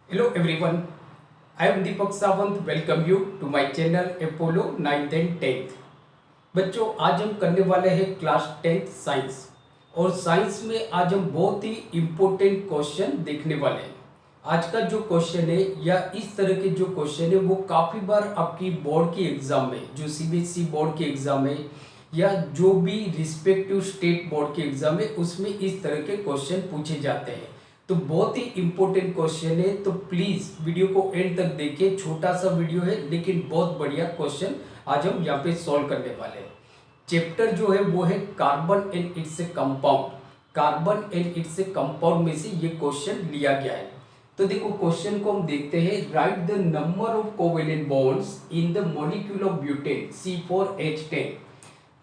Hello everyone, I am Deepak Sawant. Welcome you to my channel Apollo 9th and 10th। बच्चों आज हम करने वाले हैं क्लास 10th साइंस और साइंस में आज हम बहुत ही इम्पोर्टेंट क्वेश्चन देखने वाले हैं। आज का जो क्वेश्चन है या इस तरह के जो क्वेश्चन है वो काफ़ी बार आपकी बोर्ड की एग्जाम में जो सीबीएसई बोर्ड की एग्जाम है या जो भी रिस्पेक्टिव स्टेट बोर्ड की एग्जाम है उसमें इस तरह के क्वेश्चन पूछे जाते हैं। तो बहुत ही इंपॉर्टेंट क्वेश्चन है, तो प्लीज वीडियो को एंड तक देखिए। छोटा सा वीडियो है लेकिन बहुत बढ़िया क्वेश्चन आज हम यहाँ पे सॉल्व करने वाले हैं। चैप्टर जो है वो है carbon and its compound. Carbon and its compound में से ये क्वेश्चन लिया गया है। तो देखो क्वेश्चन को हम देखते हैं। Right the number of covalent bonds in the molecule of butane C4H10।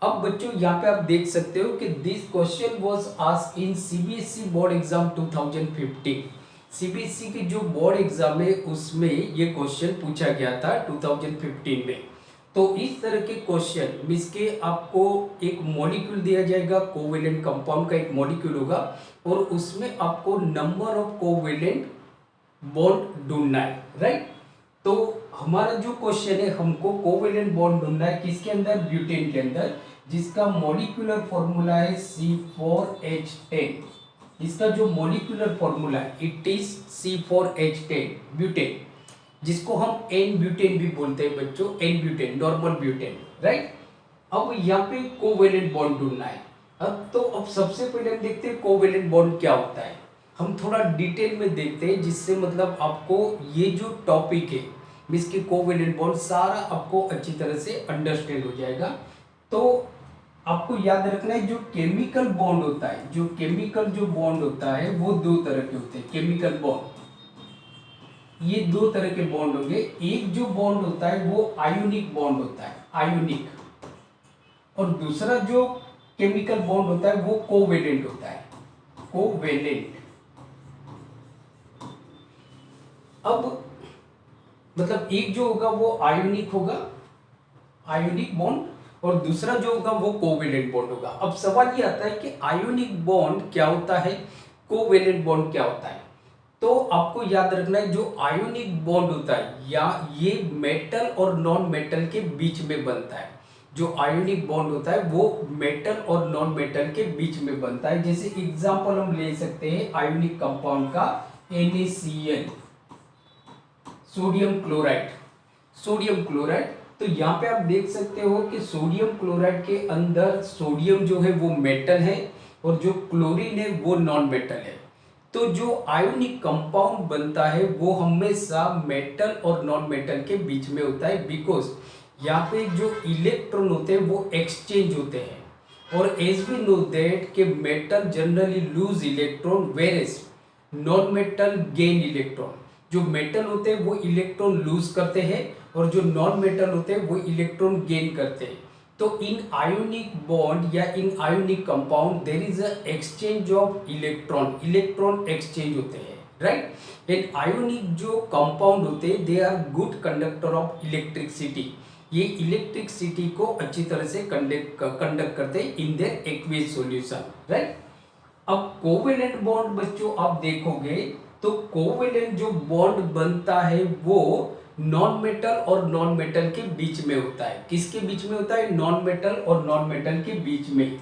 अब बच्चों यहाँ पे आप देख सकते हो कि this question was asked in CBSE board exam 2015। CBSE की जो बोर्ड एग्जाम है उसमें ये क्वेश्चन पूछा गया था 2015 में। तो इस तरह के क्वेश्चन मींस के आपको एक मॉलिक्यूल दिया जाएगा, कोवेलेंट कंपाउंड का एक मॉलिक्यूल होगा और उसमें आपको नंबर ऑफ कोवेलेंट बॉन्ड ढूंढना है, राइट। तो हमारा जो क्वेश्चन है, हमको कोवेलेंट बॉन्ड ढूंढना है किसके अंदर, ब्यूटेन के अंदर, जिसका मॉलिक्यूलर फॉर्मूला है C4H10। इसका जो मॉलिक्यूलर फॉर्मूला है इट इज C4H10 ब्यूटेन, जिसको हम एन ब्यूटेन भी बोलते हैं बच्चों, n butane, normal butane, right. अब यहाँ पे कोवेलेंट बॉन्ड ढूंढना है। अब सबसे पहले हम देखते हैं कोवेलेंट बॉन्ड क्या होता है। हम थोड़ा डिटेल में देखते हैं जिससे मतलब आपको ये जो टॉपिक है मीन्स की कोवेलेंट बॉन्ड सारा आपको अच्छी तरह से अंडरस्टैंड हो जाएगा। तो आपको याद रखना है जो केमिकल बॉन्ड होता है, जो केमिकल जो बॉन्ड होता है वो दो तरह के होते हैं। केमिकल बॉन्ड, ये दो तरह के बॉन्ड होंगे। एक जो बॉन्ड होता है वो आयोनिक बॉन्ड होता है, आयोनिक, और दूसरा जो केमिकल बॉन्ड होता है वो कोवेलेंट होता है, कोवेलेंट। अब मतलब एक जो होगा वो आयोनिक होगा, आयोनिक बॉन्ड, और दूसरा जो होगा वो कोवेलेंट बॉन्ड होगा। अब सवाल ये आता है कि आयोनिक बॉन्ड क्या होता है, कोवेलेंट बॉन्ड क्या होता है। तो आपको याद रखना है जो आयोनिक बॉन्ड होता है या ये मेटल और नॉन मेटल के बीच में बनता है। जो आयोनिक बॉन्ड होता है वो मेटल और नॉन मेटल के बीच में बनता है। जैसे एग्जांपल हम ले सकते हैं आयोनिक कंपाउंड का NaCl, sodium chloride, sodium chloride. तो यहाँ पे आप देख सकते हो कि सोडियम क्लोराइड के अंदर सोडियम जो है वो मेटल है और जो क्लोरीन है वो नॉन मेटल है। तो जो आयोनिक कंपाउंड बनता है वो हमेशा मेटल और नॉन मेटल के बीच में होता है, बिकॉज यहाँ पे जो इलेक्ट्रॉन होते हैं वो एक्सचेंज होते हैं। और एज वी नो दैट कि metal generally lose electron whereas non metal gain electron. जो मेटल होते हैं वो इलेक्ट्रॉन लूज करते हैं और जो नॉन मेटल होते हैं वो इलेक्ट्रॉन गेन करते हैं। तो इन आयोनिक बॉन्ड या in ionic compound there is a exchange of electron, electron exchange होते हैं, राइट। एंड आयोनिक जो कंपाउंड होते हैं they are good conductor of electricity. ये इलेक्ट्रिसिटी को अच्छी तरह से कंडक्ट करते हैं in their aqueous solution, right. अब कोवेलेंट बॉन्ड बच्चों आप देखोगे तो कोवेलेंट जो बॉन्ड बनता है वो नॉन मेटल और नॉन मेटल के बीच में होता है। किसके बीच में होता है, नॉन मेटल और नॉन मेटल के बीच में।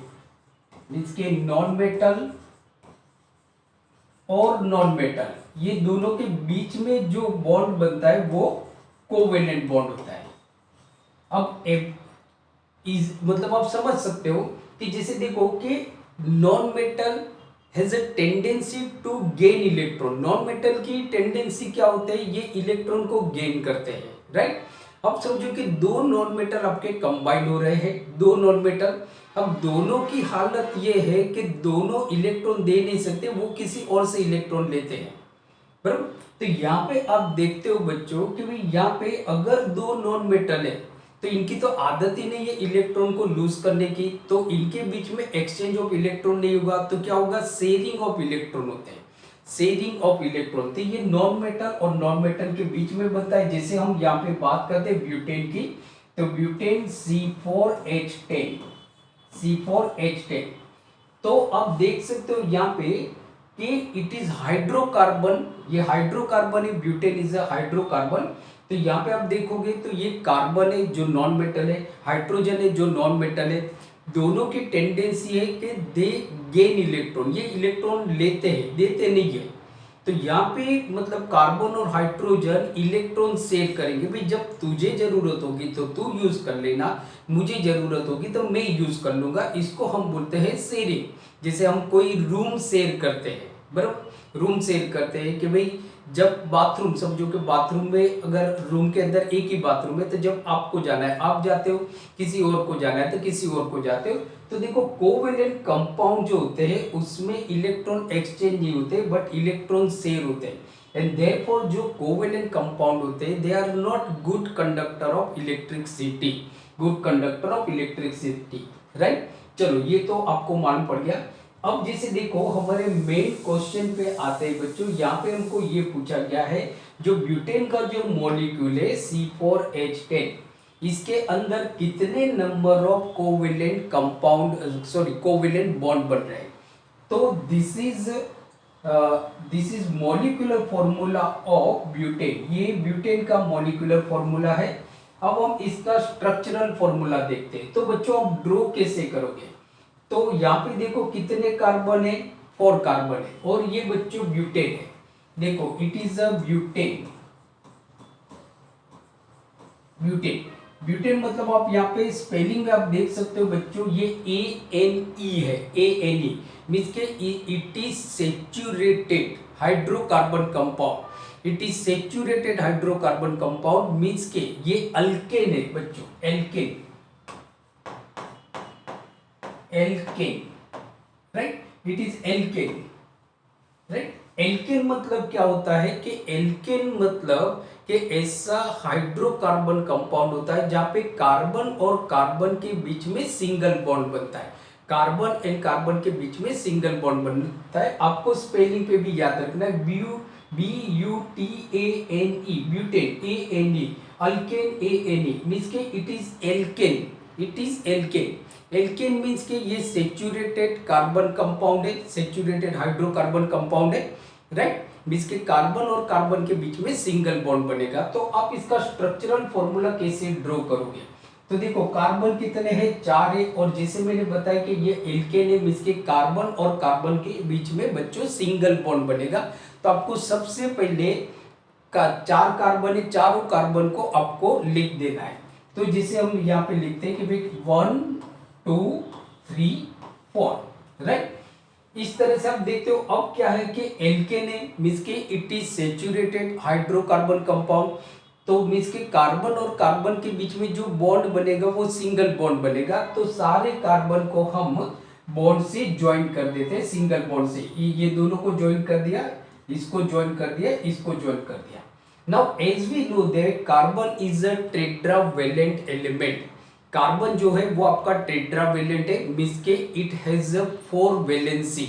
इसके नॉन मेटल और नॉन मेटल ये दोनों के बीच में जो बॉन्ड बनता है वो कोवेलेंट बॉन्ड होता है। अब मतलब आप समझ सकते हो कि जैसे देखो कि non metal has a tendency to gain electron. Non metal की टेंडेंसी क्या होते हैं, ये इलेक्ट्रॉन को गेन करते हैं, राइट। अब समझो कि दो नॉन मेटल आपके कंबाइन हो रहे हैं, दो नॉन मेटल। अब दोनों की हालत ये है कि दोनों इलेक्ट्रॉन दे नहीं सकते, वो किसी और से इलेक्ट्रॉन लेते हैं, बराबर। तो यहाँ पे आप देखते हो बच्चों कि भाई यहाँ पे अगर दो नॉन मेटल है तो इनकी तो आदत ही नहीं है इलेक्ट्रॉन को लूज करने की, तो इनके बीच में एक्सचेंज ऑफ इलेक्ट्रॉन नहीं होगा। तो क्या होगा, शेयरिंग ऑफ इलेक्ट्रॉन होते हैं, शेयरिंग ऑफ इलेक्ट्रॉन। तो ये नॉन मेटल और नॉन मेटल के बीच में बनता है। जैसे हम यहाँ पे बात करते हैं ब्यूटेन की, तो ब्यूटेन C4H10, C4H10। तो आप देख सकते हो यहाँ पे कि इट इज हाइड्रोकार्बन, ये हाइड्रोकार्बन है, ब्यूटेन इज अ हाइड्रोकार्बन। तो यहाँ पे आप देखोगे तो ये कार्बन है जो नॉन मेटल है, हाइड्रोजन है जो नॉन मेटल है, दोनों की टेंडेंसी है कि दे गेन इलेक्ट्रॉन, ये इलेक्ट्रॉन लेते हैं, देते नहीं है। तो यहाँ पे मतलब कार्बन और हाइड्रोजन इलेक्ट्रॉन शेयर करेंगे, भाई जब तुझे जरूरत होगी तो तू यूज कर लेना, मुझे जरूरत होगी तो मैं यूज कर लूंगा। इसको हम बोलते हैं शेयरिंग। जैसे हम कोई रूम शेयर करते हैं, बराबर, रूम शेयर करते हैं कि भाई जब बाथरूम, समझो कि बाथरूम में अगर रूम के अंदर एक ही बाथरूम है, तो जब आपको जाना है आप जाते हो, किसी और को जाना है तो किसी और को जाते हो। तो देखो कोवेलेंट कंपाउंड जो होते हैं उसमें इलेक्ट्रॉन एक्सचेंज नहीं होते बट इलेक्ट्रॉन शेयर होते हैं। एंड देयरफॉर जो कोवेलेंट कंपाउंड होते हैं they are not good conductor of electricity, good conductor of electricity, right. चलो ये तो आपको मालूम पड़ गया। अब जैसे देखो हमारे मेन क्वेश्चन पे आते हैं बच्चों, यहाँ पे हमको ये पूछा गया है जो ब्यूटेन का जो मॉलिक्यूल है C4H10, इसके अंदर कितने number of covalent compound, sorry covalent bond बन रहे हैं। तो this is molecular formula of butane, ये ब्यूटेन का मॉलिक्यूलर फॉर्मूला है। अब हम इसका स्ट्रक्चरल फॉर्मूला देखते हैं। तो बच्चों आप ड्रॉ कैसे करोगे, तो यहाँ पे देखो कितने कार्बन है, 4 कार्बन है, और ये बच्चों ब्यूटेन है। देखो it is a butane, butane, butane मतलब आप यहाँ पे स्पेलिंग में आप देख सकते हो बच्चों, ये ANE है, ANE मीन्स के it is saturated hydrocarbon compound, it is saturated hydrocarbon compound means के ये अल्केन है बच्चों, alkane, alkane, right, it is alkane, right. Alkane मतलब क्या होता है कि एल्केन मतलब कि ऐसा हाइड्रोकार्बन कंपाउंड होता है जहां पे कार्बन और कार्बन के बीच में सिंगल बॉन्ड बनता है, कार्बन एंड कार्बन के बीच में सिंगल बॉन्ड बनता है। आपको स्पेलिंग पे भी याद रखना है, BUTANE, butane, ANE, alkane, ANE means के it is alkane, it is alkane. Alkane means के ये सेचुरेटेड कार्बन कंपाउंड है, सेचुरेटेड हाइड्रोकार्बन कंपाउंड है, राइट। मीन्स के कार्बन और कार्बन के बीच में सिंगल बॉन्ड बनेगा। तो आप इसका स्ट्रक्चरल फॉर्मूला कैसे ड्रॉ करोगे, तो देखो कार्बन कितने हैं, 4 है, और जैसे मैंने बताया कि ये एल्केन है मीन्स के कार्बन और कार्बन के बीच में बच्चों सिंगल बॉन्ड बनेगा। तो आपको सबसे पहले का 4 कार्बन है, चारों कार्बन को आपको लिख देना है। तो जिसे हम यहाँ पे लिखते हैं कि भाई 1 2 3 4, राइट। इस तरह से आप देखते हो। अब क्या है कि एल्केन है मीन्स के it is saturated hydrocarbon compound, तो मीन्स के कार्बन और कार्बन के बीच में जो बॉन्ड बनेगा वो सिंगल बॉन्ड बनेगा। तो सारे कार्बन को हम बॉन्ड से ज्वाइन कर देते हैं, सिंगल बॉन्ड से, ये दोनों को ज्वाइन कर दिया, इसको ज्वाइन कर दिया, इसको ज्वाइन कर दिया। Now as we know that carbon is a tetravalent element, carbon जो है वो आपका टेट्रावेलेंट है मींस के इट हैज अ 4 वैलेंसी,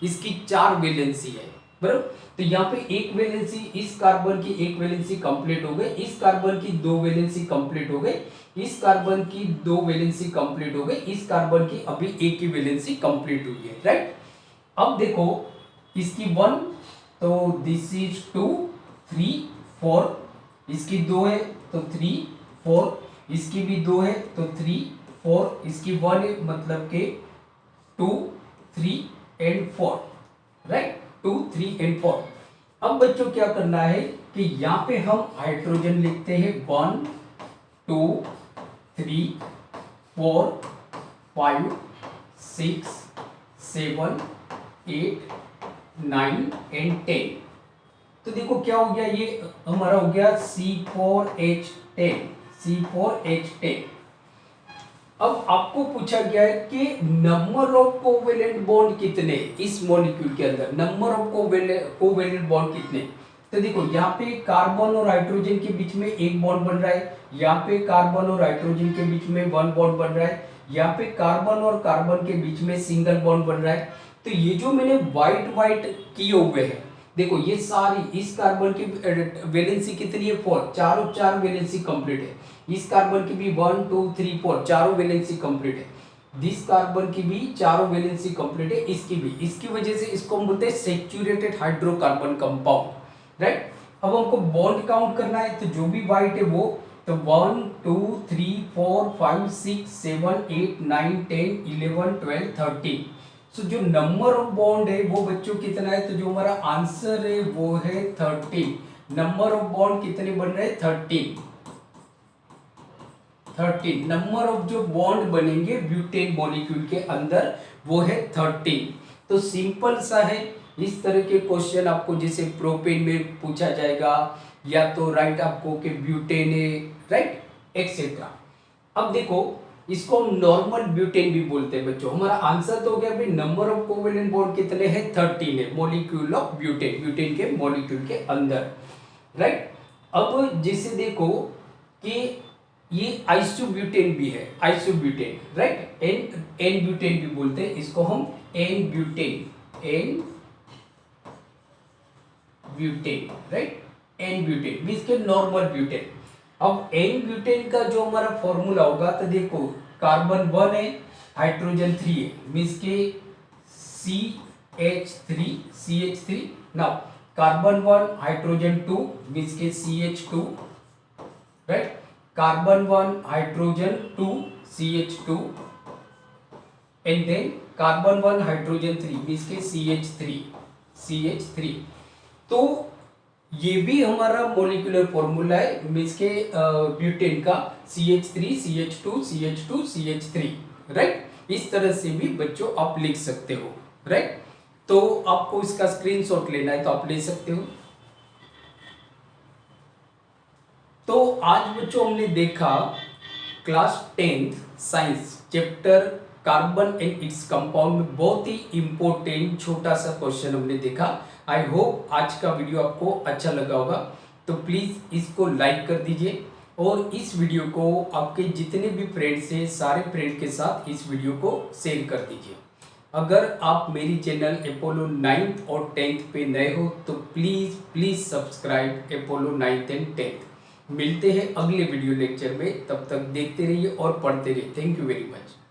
इसकी 4 वैलेंसी है, बराबर। तो यहाँ पे एक वैलेंसी, इस कार्बन की एक वैलेंसी कंप्लीट हो गई, इस कार्बन की 2 वैलेंसी कंप्लीट हो गई, इस कार्बन की 2 वैलेंसी कंप्लीट हो गई, इस कार्बन की अभी एक ही वैलेंसी कंप्लीट हुई है, राइट। अब देखो इसकी 1, तो दिस इज 2 3 4, इसकी 2 है तो 3 4, इसकी भी 2 है तो 3 4, इसकी 1 है मतलब के 2 3 एंड 4, राइट, 2 3 एंड 4। अब बच्चों क्या करना है कि यहाँ पे हम हाइड्रोजन लिखते हैं 1 2 3 4 5 6 7 8 9 एंड 10। तो देखो क्या हो गया, ये हमारा हो गया C4H10, C4H10। अब आपको पूछा गया है कि नंबर ऑफ कोवेलेंट बॉन्ड कितने इस मॉलिक्यूल के अंदर, नंबर ऑफ कोवेलेंट बॉन्ड कितने। तो देखो यहाँ पे कार्बन और हाइड्रोजन के बीच में एक बॉन्ड बन रहा है, यहाँ पे कार्बन और हाइड्रोजन के बीच में 1 बॉन्ड बन रहा है, यहाँ पे कार्बन और कार्बन के बीच में सिंगल बॉन्ड बन रहा है। तो ये जो मैंने व्हाइट किए हुए हैं, देखो ये सारी, इस कार्बन की वैलेंसी कितनी है 4, चारों 4 वैलेंसी कंप्लीट है, इस कार्बन की भी 1 2 3 4 चारों वैलेंसी कंप्लीट है। दिस कार्बन की भी चारों वैलेंसी कंप्लीट है, इसकी भी, इसकी वजह से इसको हम बोलते हैं सैचुरेटेड हाइड्रोकार्बन कंपाउंड, राइट। अब हमको बॉन्ड काउंट करना है, तो जो भी वाइट है वो, तो 1 2 3 4 5 6 7 8 9 10 11 12 13। सो जो नंबर ऑफ बॉन्ड है वो बच्चों कितना है, तो जो हमारा आंसर है वो है 13। नंबर ऑफ बॉन्ड कितने बन रहे हैं, 13 नंबर ऑफ जो बॉन्ड बनेंगे ब्यूटेन मॉलिक्यूल के अंदर वो है 13। तो सिंपल सा है, इस तरह के क्वेश्चन आपको जैसे प्रोपेन में पूछा जाएगा, या तो राइट आपको के ब्यूटेन है, राइट एक्सेट्रा। अब देखो इसको हम नॉर्मल ब्यूटेन भी बोलते हैं बच्चों। हमारा आंसर तो हो गया भाई, नंबर ऑफ कोवेलेंट बॉन्ड कितने हैं, 13 है, मॉलिक्यूल ऑफ ब्यूटेन, ब्यूटेन के मॉलिक्यूल के अंदर, राइट। अब जैसे देखो कि ये आइसोब्यूटेन भी है, आइसोब्यूटेन, राइट, एन ब्यूटेन भी बोलते हैं इसको हम, n butane, right, n butane means के नॉर्मल ब्यूटेन। अब एन ब्यूटेन का जो हमारा फॉर्मूला होगा, तो देखो कार्बन 1 है, हाइड्रोजन 3 है, मीन्स के CH3 now carbon 1 hydrogen 2 means के CH2, right, carbon 1 hydrogen 2 CH2 and then carbon 1 hydrogen 3 means के CH3। तो ये भी हमारा मोलिकुलर फॉर्मूला है, मीन्स के ब्यूटेन का CH3 CH2 CH2 CH3, right. इस तरह से भी बच्चों आप लिख सकते हो, राइट। तो आपको इसका स्क्रीनशॉट लेना है तो आप ले सकते हो। तो आज बच्चों हमने देखा class 10th science chapter carbon and its compound में बहुत ही इंपॉर्टेंट छोटा सा क्वेश्चन हमने देखा। आई होप आज का वीडियो आपको अच्छा लगा होगा, तो प्लीज़ इसको लाइक कर दीजिए और इस वीडियो को आपके जितने भी फ्रेंड्स हैं सारे फ्रेंड के साथ इस वीडियो को शेयर कर दीजिए। अगर आप मेरी चैनल अपोलो 9th और 10th पे नए हो तो please subscribe Apollo 9th and 10th। मिलते हैं अगले वीडियो लेक्चर में, तब तक देखते रहिए और पढ़ते रहिए। Thank you very much.